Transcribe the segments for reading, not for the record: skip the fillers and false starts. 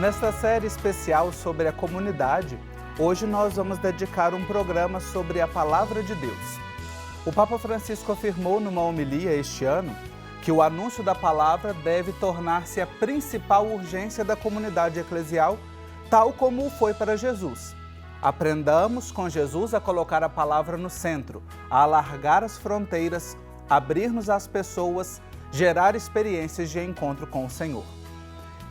Nesta série especial sobre a comunidade, hoje nós vamos dedicar um programa sobre a Palavra de Deus. O Papa Francisco afirmou numa homilia este ano que o anúncio da palavra deve tornar-se a principal urgência da comunidade eclesial, tal como o foi para Jesus. Aprendamos com Jesus a colocar a palavra no centro, a alargar as fronteiras, abrir-nos às pessoas, gerar experiências de encontro com o Senhor.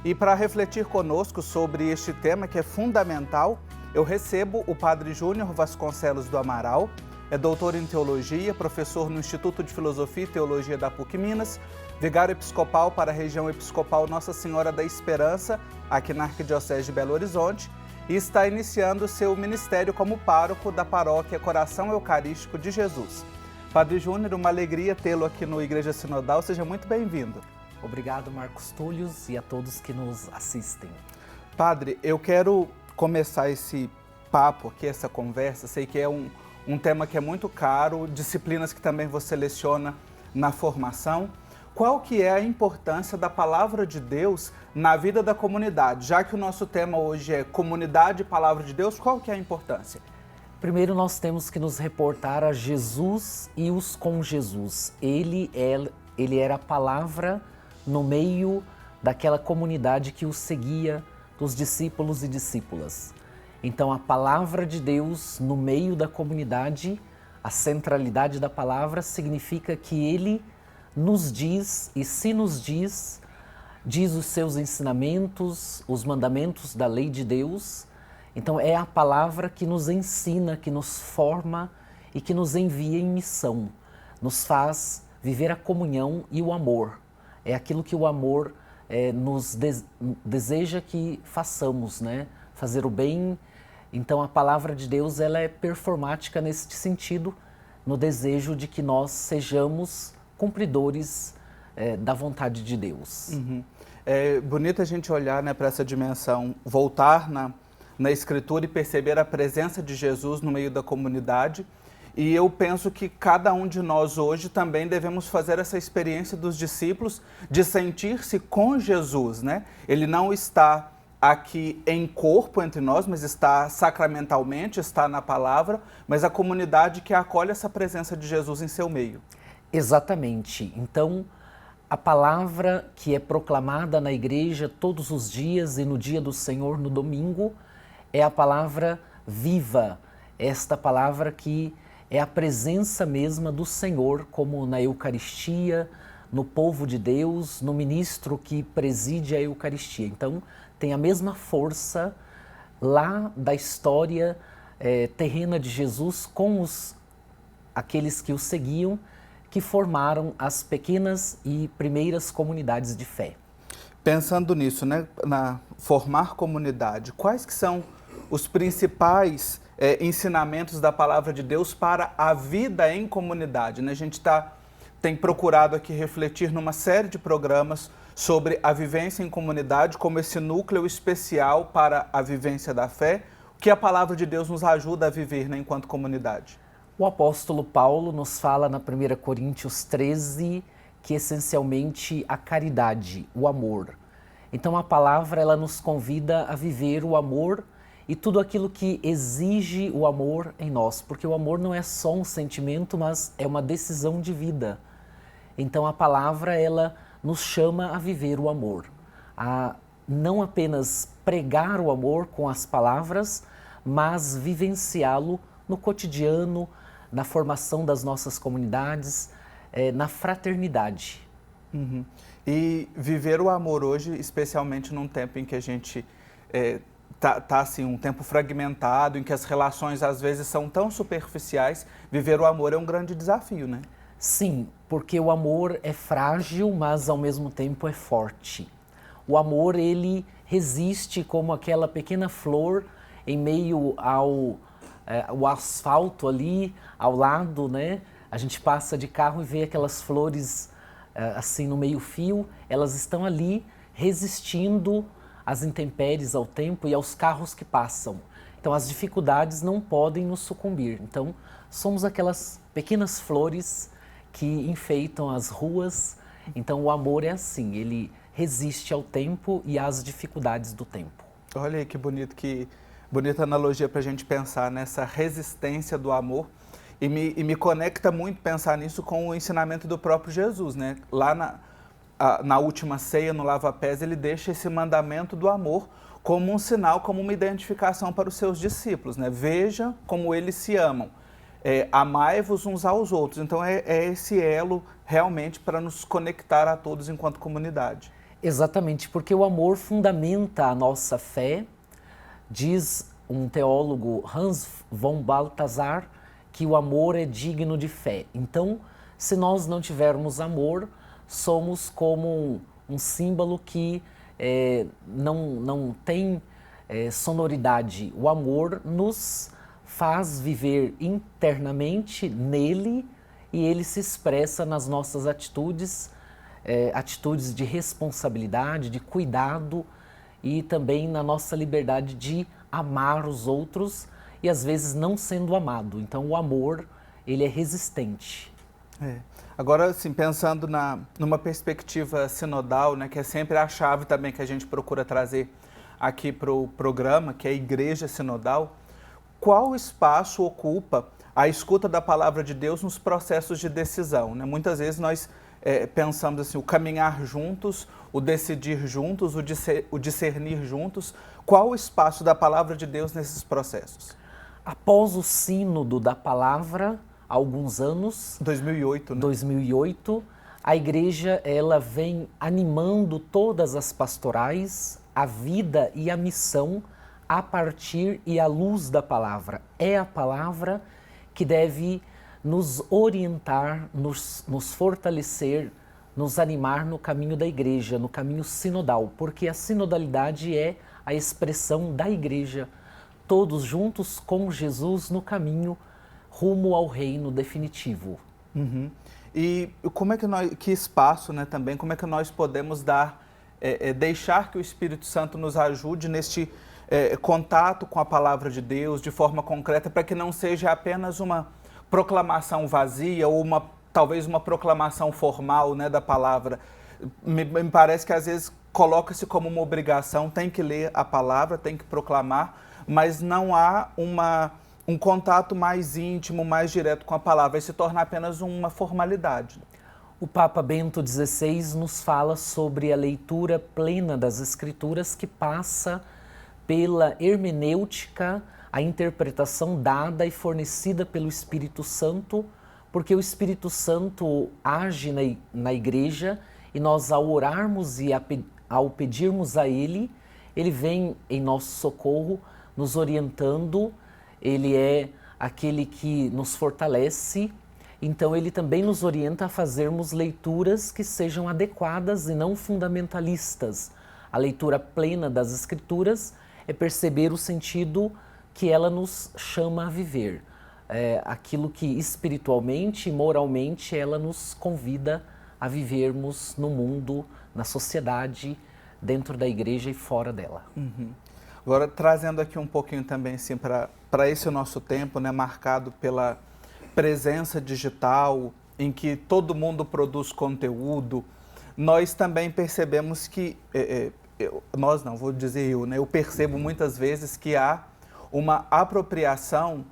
E para refletir conosco sobre este tema que é fundamental, eu recebo o Padre Júnior Vasconcelos do Amaral, é doutor em Teologia, professor no Instituto de Filosofia e Teologia da PUC Minas, vigário episcopal para a região episcopal Nossa Senhora da Esperança, aqui na Arquidiocese de Belo Horizonte, e está iniciando seu ministério como pároco da paróquia Coração Eucarístico de Jesus. Padre Júnior, uma alegria tê-lo aqui no Igreja Sinodal, seja muito bem-vindo. Obrigado, Marcos Túlios, e a todos que nos assistem. Padre, eu quero começar esse papo aqui, essa conversa, sei que é um tema que é muito caro, disciplinas que também você leciona na formação. Qual que é a importância da Palavra de Deus na vida da comunidade? Já que o nosso tema hoje é Comunidade e Palavra de Deus, qual que é a importância? Primeiro nós temos que nos reportar a Jesus e os com Jesus. Ele era a palavra no meio daquela comunidade que o seguia, dos discípulos e discípulas. Então a palavra de Deus no meio da comunidade, a centralidade da palavra significa que ele nos diz, e se nos diz, diz os seus ensinamentos, os mandamentos da lei de Deus. Então é a palavra que nos ensina, que nos forma e que nos envia em missão, nos faz viver a comunhão e o amor. É aquilo que o amor nos deseja que façamos, né? Fazer o bem. Então a palavra de Deus ela é performática nesse sentido, no desejo de que nós sejamos cumpridores da vontade de Deus. Uhum. É bonito a gente olhar, né, para essa dimensão, voltar na Escritura e perceber a presença de Jesus no meio da comunidade. E eu penso que cada um de nós hoje também devemos fazer essa experiência dos discípulos de sentir-se com Jesus, né? Ele não está aqui em corpo entre nós, mas está sacramentalmente, está na palavra, mas a comunidade que acolhe essa presença de Jesus em seu meio. Exatamente. Então, a palavra que é proclamada na igreja todos os dias e no dia do Senhor, no domingo, é a palavra viva, esta palavra que é a presença mesma do Senhor, como na Eucaristia, no povo de Deus, no ministro que preside a Eucaristia. Então, tem a mesma força lá da história terrena de Jesus com aqueles que o seguiam, que formaram as pequenas e primeiras comunidades de fé. Pensando nisso, né, na formar comunidade, quais que são os principais ensinamentos da Palavra de Deus para a vida em comunidade, né? A gente tem procurado aqui refletir numa série de programas sobre a vivência em comunidade como esse núcleo especial para a vivência da fé, o que a Palavra de Deus nos ajuda a viver, né, enquanto comunidade. O apóstolo Paulo nos fala na 1 Coríntios 13 que essencialmente a caridade, o amor. Então a palavra ela nos convida a viver o amor e tudo aquilo que exige o amor em nós, porque o amor não é só um sentimento, mas é uma decisão de vida. Então a palavra ela nos chama a viver o amor, a não apenas pregar o amor com as palavras, mas vivenciá-lo no cotidiano, na formação das nossas comunidades, na fraternidade. Uhum. E viver o amor hoje, especialmente num tempo em que a gente tá assim, um tempo fragmentado, em que as relações às vezes são tão superficiais, viver o amor é um grande desafio, né? Sim, porque o amor é frágil, mas ao mesmo tempo é forte. O amor, ele resiste como aquela pequena flor em meio ao asfalto ali, ao lado, né? A gente passa de carro e vê aquelas flores assim no meio-fio, elas estão ali resistindo às intempéries, ao tempo e aos carros que passam. Então as dificuldades não podem nos sucumbir. Então somos aquelas pequenas flores que enfeitam as ruas. Então o amor é assim, ele resiste ao tempo e às dificuldades do tempo. Olha aí que bonita analogia para a gente pensar nessa resistência do amor. E me conecta muito pensar nisso com o ensinamento do próprio Jesus, né? Lá na última ceia, no lava-pés, ele deixa esse mandamento do amor como um sinal, como uma identificação para os seus discípulos, né? Veja como eles se amam. Amai-vos uns aos outros. Então é esse elo realmente para nos conectar a todos enquanto comunidade. Exatamente, porque o amor fundamenta a nossa fé. Diz um teólogo, Hans von Balthasar, que o amor é digno de fé. Então, se nós não tivermos amor, somos como um símbolo que não tem sonoridade. O amor nos faz viver internamente nele e ele se expressa nas nossas atitudes, atitudes de responsabilidade, de cuidado e também na nossa liberdade de amar os outros e às vezes não sendo amado. Então o amor, ele é resistente. Agora, assim, pensando numa perspectiva sinodal, né, que é sempre a chave também que a gente procura trazer aqui para o programa, que é a Igreja Sinodal, qual espaço ocupa a escuta da palavra de Deus nos processos de decisão, né? Muitas vezes nós pensamos assim, o caminhar juntos, o decidir juntos, o discernir juntos. Qual o espaço da palavra de Deus nesses processos? Após o sínodo da palavra, há alguns anos, 2008, né? 2008, a igreja ela vem animando todas as pastorais, a vida e a missão a partir e à luz da palavra. É a palavra que deve nos orientar, nos fortalecer, nos animar no caminho da igreja, no caminho sinodal, porque a sinodalidade é a expressão da igreja, todos juntos com Jesus no caminho rumo ao reino definitivo. Uhum. E como é que que espaço, né, também, como é que nós podemos deixar que o Espírito Santo nos ajude neste contato com a palavra de Deus de forma concreta, para que não seja apenas uma proclamação vazia ou talvez uma proclamação formal, né, da palavra. Me parece que às vezes coloca-se como uma obrigação, tem que ler a palavra, tem que proclamar, mas não há um contato mais íntimo, mais direto com a palavra, e se torna apenas uma formalidade. O Papa Bento XVI nos fala sobre a leitura plena das Escrituras que passa pela hermenêutica, a interpretação dada e fornecida pelo Espírito Santo, porque o Espírito Santo age na igreja e nós, ao orarmos e ao pedirmos a Ele, Ele vem em nosso socorro, nos orientando, Ele é aquele que nos fortalece, então Ele também nos orienta a fazermos leituras que sejam adequadas e não fundamentalistas. A leitura plena das Escrituras é perceber o sentido que ela nos chama a viver, aquilo que espiritualmente e moralmente ela nos convida a vivermos no mundo, na sociedade, dentro da igreja e fora dela. Uhum. Agora, trazendo aqui um pouquinho também assim, para esse nosso tempo, né, marcado pela presença digital, em que todo mundo produz conteúdo, nós também percebemos que, nós não, vou dizer eu, né, eu percebo muitas vezes que há uma apropriação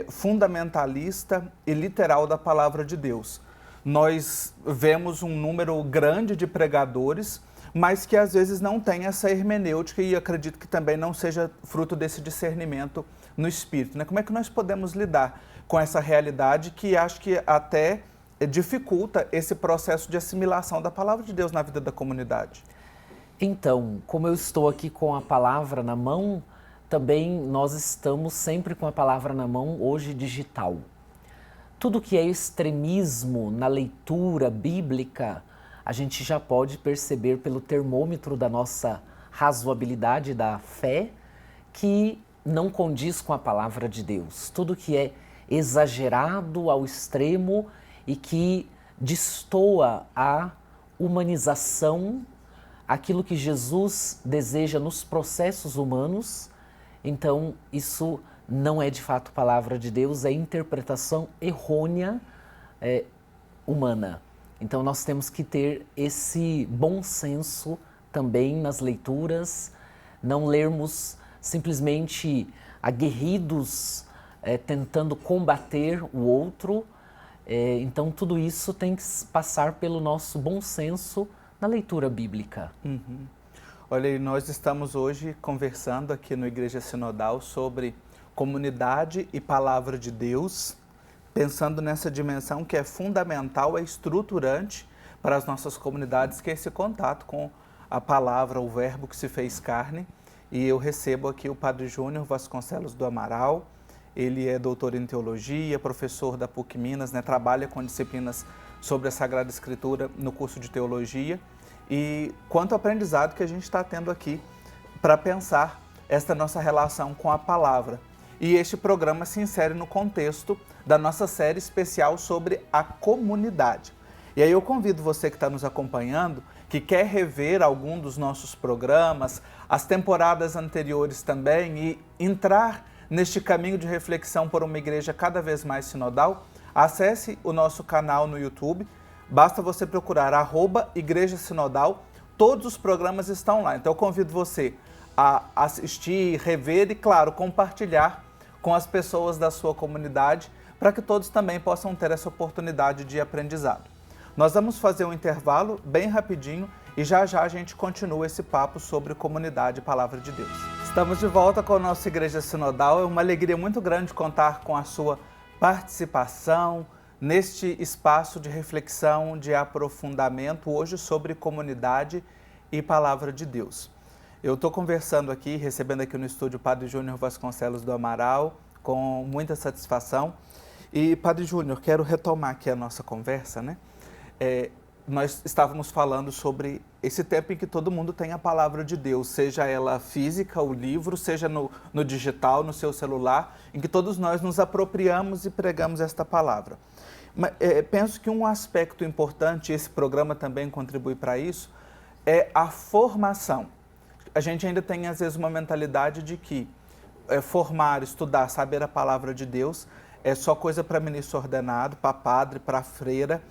fundamentalista e literal da palavra de Deus. Nós vemos um número grande de pregadores, mas que às vezes não tem essa hermenêutica e acredito que também não seja fruto desse discernimento no espírito, né? Como é que nós podemos lidar com essa realidade que acho que até dificulta esse processo de assimilação da palavra de Deus na vida da comunidade? Então, como eu estou aqui com a palavra na mão, também nós estamos sempre com a palavra na mão, hoje digital. Tudo que é extremismo na leitura bíblica, a gente já pode perceber pelo termômetro da nossa razoabilidade da fé, que não condiz com a palavra de Deus. Tudo que é exagerado ao extremo e que destoa a humanização, aquilo que Jesus deseja nos processos humanos, então isso não é de fato palavra de Deus, é interpretação errônea humana. Então nós temos que ter esse bom senso também nas leituras, não lermos simplesmente aguerridos, tentando combater o outro. Então tudo isso tem que passar pelo nosso bom senso na leitura bíblica. Olha, e nós estamos hoje conversando aqui no Igreja Sinodal sobre comunidade e palavra de Deus, pensando nessa dimensão que é fundamental, é estruturante para as nossas comunidades, que é esse contato com a palavra, o verbo que se fez carne. E eu recebo aqui o Padre Júnior Vasconcelos do Amaral. Ele é doutor em teologia, professor da PUC Minas, trabalha com disciplinas sobre a Sagrada Escritura no curso de teologia. E quanto aprendizado que a gente está tendo aqui para pensar esta nossa relação com a palavra. E este programa se insere no contexto da nossa série especial sobre a comunidade. E aí eu convido você que está nos acompanhando, que quer rever algum dos nossos programas, as temporadas anteriores também, e entrar neste caminho de reflexão por uma igreja cada vez mais sinodal, acesse o nosso canal no YouTube. Basta você procurar @Igreja Sinodal, todos os programas estão lá. Então eu convido você a assistir, rever e, claro, compartilhar com as pessoas da sua comunidade, para que todos também possam ter essa oportunidade de aprendizado. Nós vamos fazer um intervalo bem rapidinho e já já a gente continua esse papo sobre comunidade e palavra de Deus. Estamos de volta com a nossa Igreja Sinodal. É uma alegria muito grande contar com a sua participação neste espaço de reflexão, de aprofundamento, hoje sobre comunidade e palavra de Deus. Eu estou conversando aqui, recebendo aqui no estúdio o Padre Júnior Vasconcelos do Amaral, com muita satisfação. E, Padre Júnior, quero retomar aqui a nossa conversa, nós estávamos falando sobre esse tempo em que todo mundo tem a palavra de Deus, seja ela física, o livro, seja no digital, no seu celular, em que todos nós nos apropriamos e pregamos esta palavra. Mas, penso que um aspecto importante, esse programa também contribui para isso, é a formação. A gente ainda tem, às vezes, uma mentalidade de que formar, estudar, saber a palavra de Deus é só coisa para ministro ordenado, para padre, para freira,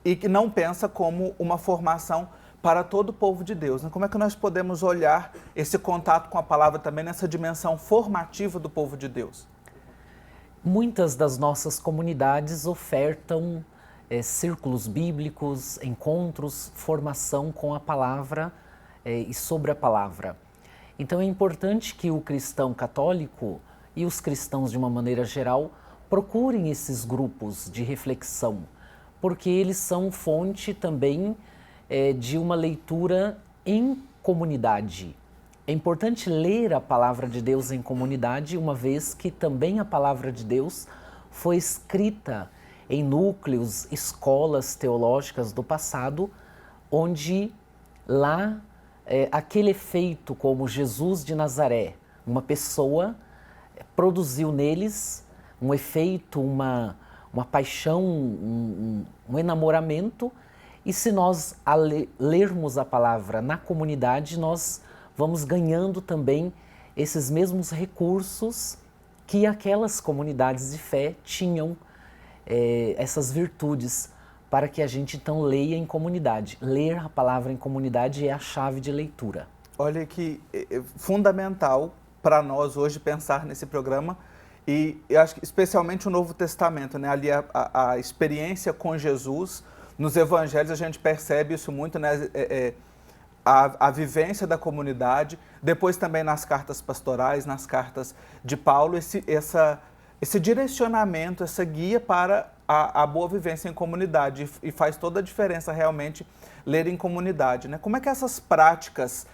e que não pensa como uma formação para todo o povo de Deus. Como é que nós podemos olhar esse contato com a palavra também nessa dimensão formativa do povo de Deus? Muitas das nossas comunidades ofertam círculos bíblicos, encontros, formação com a palavra e sobre a palavra. Então é importante que o cristão católico e os cristãos de uma maneira geral procurem esses grupos de reflexão, porque eles são fonte também de uma leitura em comunidade. É importante ler a palavra de Deus em comunidade, uma vez que também a palavra de Deus foi escrita em núcleos, escolas teológicas do passado, onde lá aquele efeito como Jesus de Nazaré, uma pessoa, produziu neles um efeito, uma paixão, um enamoramento, e se nós lermos a palavra na comunidade, nós vamos ganhando também esses mesmos recursos que aquelas comunidades de fé tinham, essas virtudes, para que a gente então leia em comunidade. Ler a palavra em comunidade é a chave de leitura. Olha que é fundamental para nós hoje pensar nesse programa, e eu acho que especialmente o Novo Testamento, ali a experiência com Jesus. Nos evangelhos a gente percebe isso muito, a vivência da comunidade, depois também nas cartas pastorais, nas cartas de Paulo, esse direcionamento, essa guia para a boa vivência em comunidade, e faz toda a diferença realmente ler em comunidade. Como é que essas práticas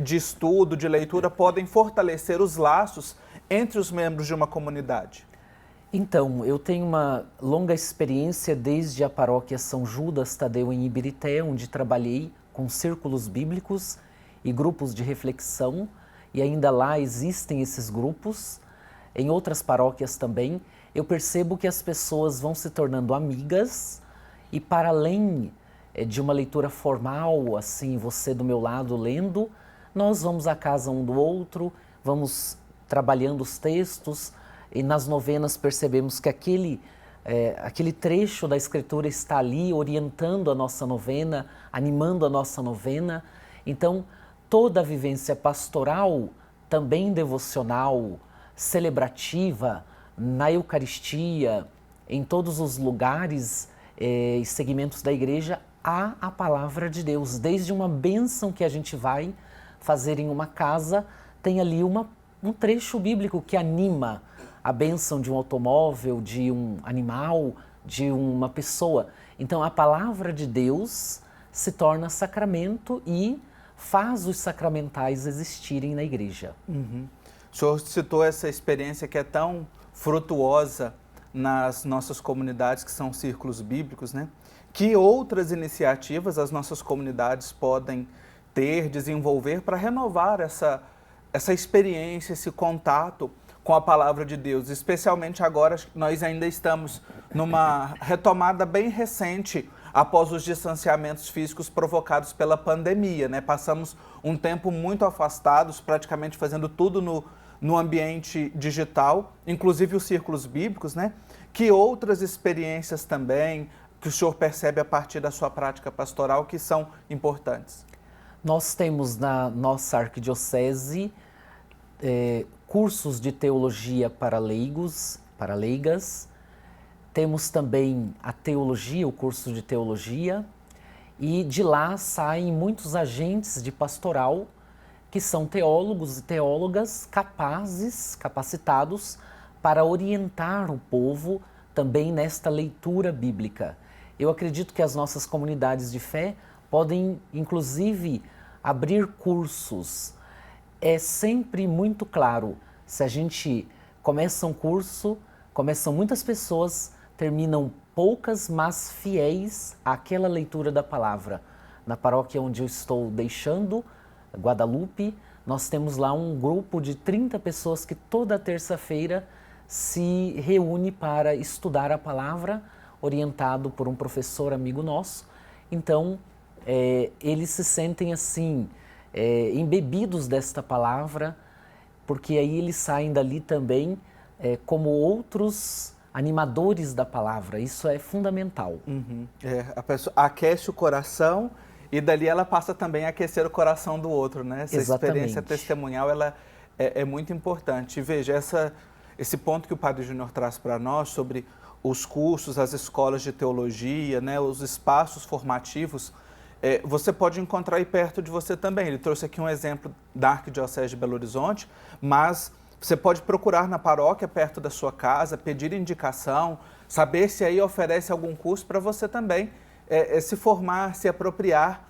de estudo, de leitura, podem fortalecer os laços entre os membros de uma comunidade? Então, eu tenho uma longa experiência desde a paróquia São Judas Tadeu em Ibirité, onde trabalhei com círculos bíblicos e grupos de reflexão, e ainda lá existem esses grupos. Em outras paróquias também, eu percebo que as pessoas vão se tornando amigas, e para além de uma leitura formal, assim, você do meu lado lendo, nós vamos à casa um do outro, vamos trabalhando os textos, e nas novenas percebemos que aquele trecho da Escritura está ali orientando a nossa novena, animando a nossa novena. Então, toda a vivência pastoral, também devocional, celebrativa, na Eucaristia, em todos os lugares e segmentos da igreja, há a palavra de Deus. Desde uma bênção que a gente vai fazer em uma casa, tem ali um trecho bíblico que anima a bênção de um automóvel, de um animal, de uma pessoa. Então a palavra de Deus se torna sacramento e faz os sacramentais existirem na igreja. Uhum. O senhor citou essa experiência que é tão frutuosa nas nossas comunidades, que são círculos bíblicos, né? Que outras iniciativas as nossas comunidades podem ter, desenvolver para renovar essa experiência, esse contato com a palavra de Deus, especialmente agora nós ainda estamos numa retomada bem recente após os distanciamentos físicos provocados pela pandemia, né? Passamos um tempo muito afastados, praticamente fazendo tudo no ambiente digital, inclusive os círculos bíblicos, né? Que outras experiências também que o senhor percebe a partir da sua prática pastoral que são importantes? Nós temos na nossa arquidiocese cursos de teologia para leigos, para leigas. Temos também a teologia, o curso de teologia, e de lá saem muitos agentes de pastoral que são teólogos e teólogas capacitados para orientar o povo também nesta leitura bíblica. Eu acredito que as nossas comunidades de fé podem, inclusive, abrir cursos. É sempre muito claro, se a gente começa um curso, começam muitas pessoas, terminam poucas, mas fiéis àquela leitura da palavra. Na paróquia onde eu estou deixando, Guadalupe, nós temos lá um grupo de 30 pessoas que toda terça-feira se reúne para estudar a palavra, orientado por um professor amigo nosso. Então, eles se sentem assim, embebidos desta palavra, porque aí eles saem dali também como outros animadores da palavra. Isso é fundamental. Uhum. A pessoa aquece o coração e dali ela passa também a aquecer o coração do outro, né? Essa experiência testemunhal ela é muito importante. E veja, esse ponto que o Padre Júnior traz para nós sobre os cursos, as escolas de teologia, né, os espaços formativos, você pode encontrar aí perto de você também. Ele trouxe aqui um exemplo da Arquidiocese de Belo Horizonte, mas você pode procurar na paróquia perto da sua casa, pedir indicação, saber se aí oferece algum curso para você também se formar, se apropriar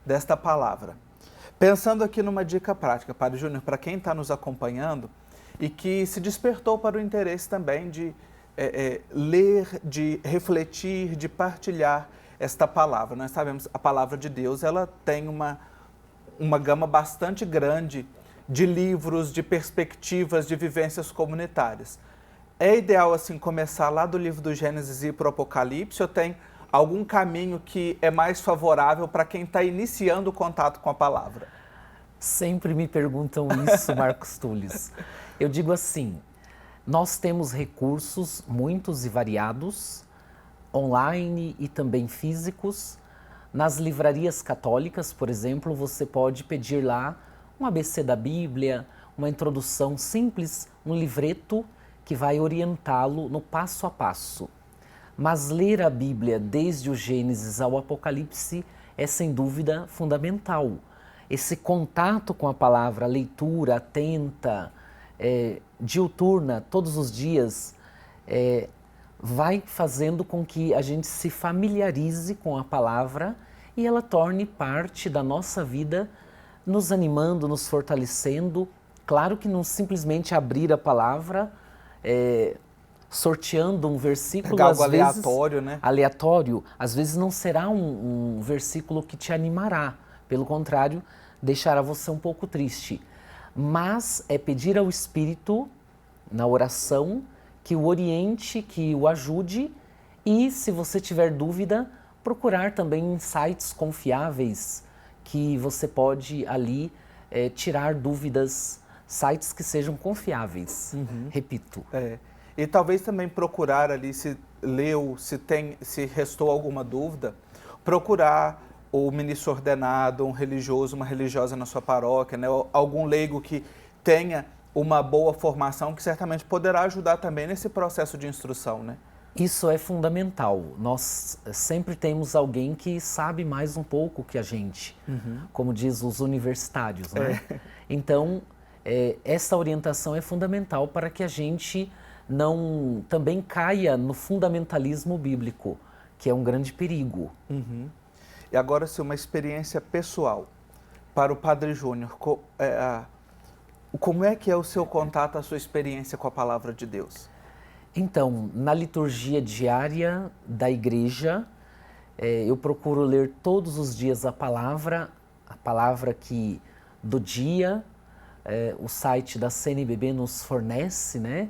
desta palavra. Pensando aqui numa dica prática, Padre Júnior, para quem está nos acompanhando e que se despertou para o interesse também de ler, de refletir, de partilhar esta palavra. Nós sabemos a palavra de Deus, ela tem uma gama bastante grande de livros, de perspectivas, de vivências comunitárias. É ideal assim começar lá do livro do Gênesis e ir para o Apocalipse, ou tem algum caminho que é mais favorável para quem está iniciando o contato com a palavra? Sempre me perguntam isso, Marcos Tulis. Eu digo assim, nós temos recursos muitos e variados, online e também físicos. Nas livrarias católicas, por exemplo, você pode pedir lá um ABC da Bíblia, uma introdução simples, um livreto que vai orientá-lo no passo a passo. Mas ler a Bíblia desde o Gênesis ao Apocalipse é sem dúvida fundamental. Esse contato com a palavra, a leitura atenta, diuturna, todos os dias, vai fazendo com que a gente se familiarize com a palavra e ela torne parte da nossa vida, nos animando, nos fortalecendo. Claro que não simplesmente abrir a palavra, sorteando um versículo, às vezes aleatório, né? Aleatório, às vezes não será um versículo que te animará, pelo contrário, deixará você um pouco triste. Mas é pedir ao Espírito, na oração, que o oriente, que o ajude e, se você tiver dúvida, procurar também em sites confiáveis que você pode ali tirar dúvidas, sites que sejam confiáveis, repito. E talvez também procurar ali, se leu, se restou alguma dúvida, procurar o ministro ordenado, um religioso, uma religiosa na sua paróquia, né? Algum leigo que tenha uma boa formação, que certamente poderá ajudar também nesse processo de instrução, né? Isso é fundamental. Nós sempre temos alguém que sabe mais um pouco que a gente, como diz os universitários, né? Então, essa orientação é fundamental para que a gente não também caia no fundamentalismo bíblico, que é um grande perigo. E agora, se uma experiência pessoal para o Padre Júnior, como é que é o seu contato, a sua experiência com a Palavra de Deus? Então, na liturgia diária da igreja, eu procuro ler todos os dias a palavra que do dia, o site da CNBB nos fornece, né?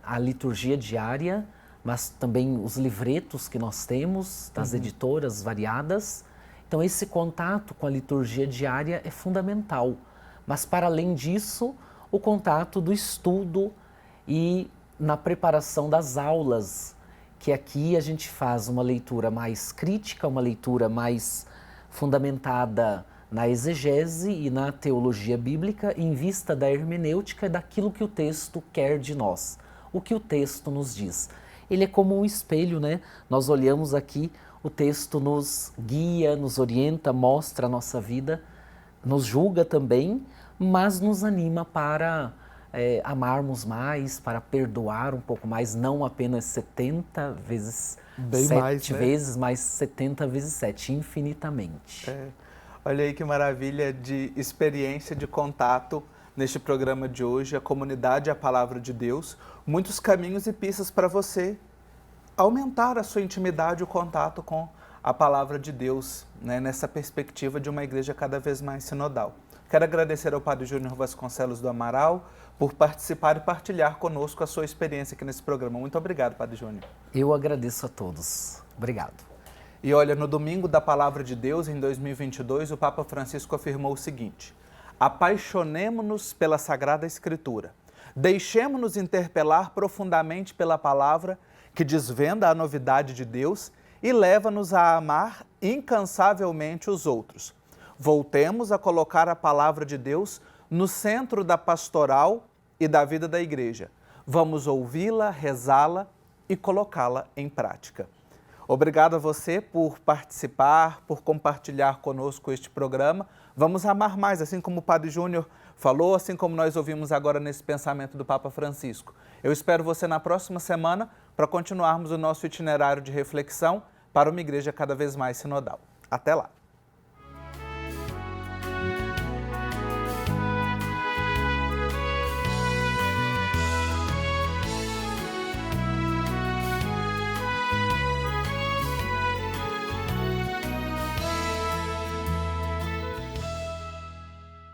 A liturgia diária, mas também os livretos que nós temos, das editoras variadas. Então, esse contato com a liturgia diária é fundamental. Mas, para além disso, o contato do estudo e na preparação das aulas, que aqui a gente faz uma leitura mais crítica, uma leitura mais fundamentada na exegese e na teologia bíblica, em vista da hermenêutica, daquilo que o texto quer de nós, o que o texto nos diz. Ele é como um espelho, né? Nós olhamos aqui, o texto nos guia, nos orienta, mostra a nossa vida, nos julga também, mas nos anima para amarmos mais, para perdoar um pouco mais, não apenas 70 vezes Bem 7 mais, né? vezes, mas 70 vezes 7, infinitamente. Olha aí que maravilha de experiência, de contato neste programa de hoje, a comunidade e a Palavra de Deus. Muitos caminhos e pistas para você aumentar a sua intimidade, o contato com a Palavra de Deus, né, nessa perspectiva de uma igreja cada vez mais sinodal. Quero agradecer ao Padre Júnior Vasconcelos do Amaral por participar e partilhar conosco a sua experiência aqui nesse programa. Muito obrigado, Padre Júnior. Eu agradeço a todos. Obrigado. E olha, no Domingo da Palavra de Deus, em 2022, o Papa Francisco afirmou o seguinte: apaixonemo-nos pela Sagrada Escritura, deixemo-nos interpelar profundamente pela palavra que desvenda a novidade de Deus e leva-nos a amar incansavelmente os outros. Voltemos a colocar a Palavra de Deus no centro da pastoral e da vida da igreja. Vamos ouvi-la, rezá-la e colocá-la em prática. Obrigado a você por participar, por compartilhar conosco este programa. Vamos amar mais, assim como o Padre Júnior falou, assim como nós ouvimos agora nesse pensamento do Papa Francisco. Eu espero você na próxima semana para continuarmos o nosso itinerário de reflexão para uma igreja cada vez mais sinodal. Até lá!